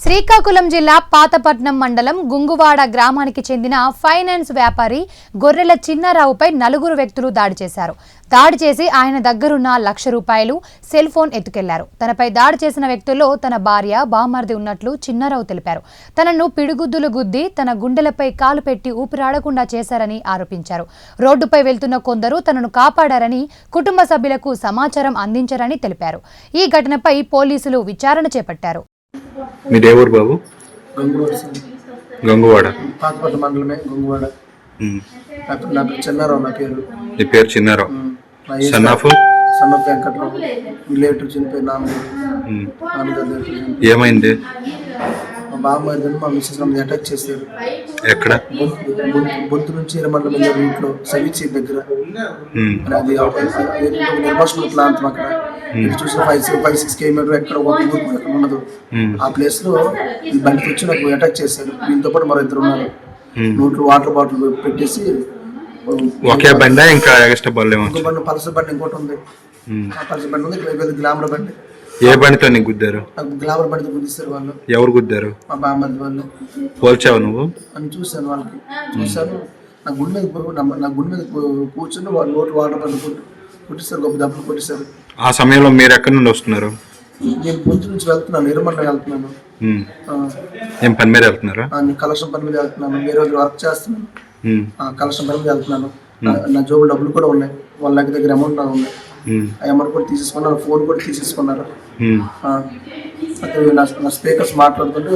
శ్రీకాకుళం జిల్లా పాతపట్నం మండలం గుంగువాడ గ్రామానికి చెందిన ఫైనాన్స్ వ్యాపారి గొర్రెల చిన్నారావుపై 4 వ్యక్తులు దాడి చేశారు. దాడి చేసి ఆయన దగ్గరున్న ₹1,00,000 సెల్ ఫోన్ ఎత్తుకెళ్లారు. తనపై దాడి చేసిన వ్యక్తుల్లో తన భార్య, బామర్ది ఉన్నట్లు చిన్నారావు తెలిపారు. తనను పిడిగుద్దులు గుద్ది తన గుండెలపై కాలు పెట్టి ఊపిరాడకుండా చేశారని ఆరోపించారు. రోడ్డుపై వెళ్తున్న కొందరు తనను కాపాడారని, కుటుంబ సభ్యులకు సమాచారం అందించారని తెలిపారు. ఈ ఘటనపై పోలీసులు విచారణ చేపట్టారు. మీ దేవుడు బాబు గంగువాడ పాతపట్నం మండలమే గంగువాడ. నా పేరు చిన్నారావు. నా పేరు నీ పేరు చిన్నారావు. సన్నాఫ్ వెంకట్రావు. రిలేటివ్ చనిపోయి ఏమైంది? మా బామ్మని మా మిస్సెస్ అటాక్ చేశారు. ఎక్కడ? బొంతు నుంచి ఇరమండలం వెళ్ళారు. ఇంట్లో సవిచి దగ్గర. అది నిర్వాసన ప్రాంతం. అక్కడ చూసిన 5-6 కిలోమీటర్ ఎక్కడ ఒక ఊరు ఎక్కడ ఉండదు. ఆ ప్లేస్ లో బండి వచ్చి నాకు అటాక్ చేశారు. వీళ్ళతో పాటు మరో 2 ఉన్నారు. నోట్లో వాటర్ బాటిల్ పెట్టేసి ఒకే బండి ఇంకా ఎక్స్ట్రా బండి పలస బండి ఇంకోటి ఉంది. ఆ పలస బండి ఉంది. ఇక్కడ గ్లామర్ బండి. ఏ బండితో నీకు గుద్దారు? గ్లామర్ బండితో గుద్దిస్తారు వాళ్ళు. ఎవరు గుద్దారు? మా బామ్మది వాళ్ళు. పోల్చావు నువ్వు? అని చూశాను. వాళ్ళకి చూశాను. నా గుండె మీద కూర్చొని వాళ్ళు నోట్లు వాటర్ బండి కొట్టిస్తారు. గొప్ప దెబ్బలు కొట్టిస్తారు. ఆ సమయంలో మీరు ఎక్కడి నుండి వస్తున్నారు? నేను బొంతు నుంచి వెళ్తున్నాను. నిర్మల్ వెళ్తున్నాను. ఏం పని మీద వెళ్తున్నారా? కలెక్షన్ పని మీద వెళ్తున్నాను. వేరే వర్క్ చేస్తున్నాను. కలెక్షన్ పని మీద వెళ్తున్నాను. నా జోబులు డబ్బులు కూడా ఉన్నాయి. వాళ్ళ దగ్గర అమౌంట్ ఉన్నాయి. ఆ అమౌంట్ కూడా తీసేసుకున్నారు. ఫోన్ కూడా తీసేసుకున్నారు. నా స్పీకర్స్ మాట్లాడుతుంటే